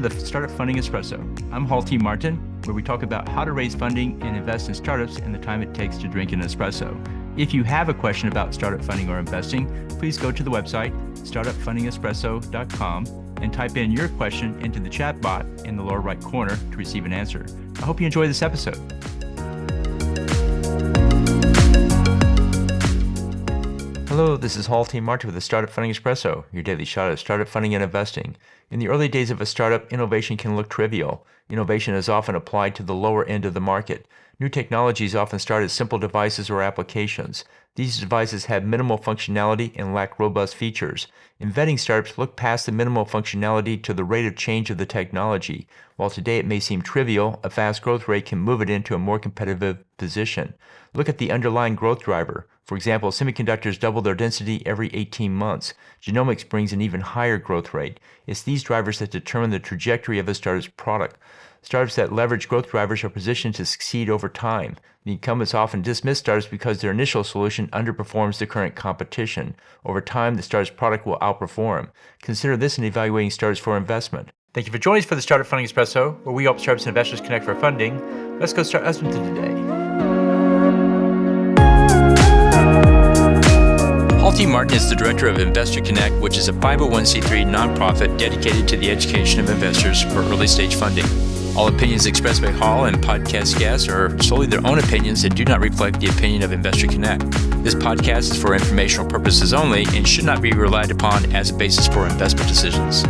to the Startup Funding Espresso. I'm Hall T. Martin, where we talk about how to raise funding and invest in startups and the time it takes to drink an espresso. If you have a question about startup funding or investing, please go to the website, startupfundingespresso.com, and type in your question into the chat bot in the lower right corner to receive an answer. I hope you enjoy this episode. Hello, this is Hall T. Martin with the Startup Funding Espresso, your daily shot of startup funding and investing. In the early days of a startup, innovation can look trivial. Innovation is often applied to the lower end of the market. New technologies often start as simple devices or applications. These devices have minimal functionality and lack robust features. Inventing startups look past the minimal functionality to the rate of change of the technology. While today it may seem trivial, a fast growth rate can move it into a more competitive position. Look at the underlying growth driver. For example, semiconductors double their density every 18 months. Genomics brings an even higher growth rate. It's these drivers that determine the trajectory of a startup's product. Startups that leverage growth drivers are positioned to succeed over time. The incumbents often dismiss startups because their initial solution underperforms the current competition. Over time, the startup's product will outperform. Consider this in evaluating startups for investment. Thank you for joining us for the Startup Funding Espresso, where we help startups and investors connect for funding. Let's go start listening to today. Hall T. Martin is the director of Investor Connect, which is a 501c3 nonprofit dedicated to the education of investors for early stage funding. All opinions expressed by Hall and podcast guests are solely their own opinions and do not reflect the opinion of Investor Connect. This podcast is for informational purposes only and should not be relied upon as a basis for investment decisions.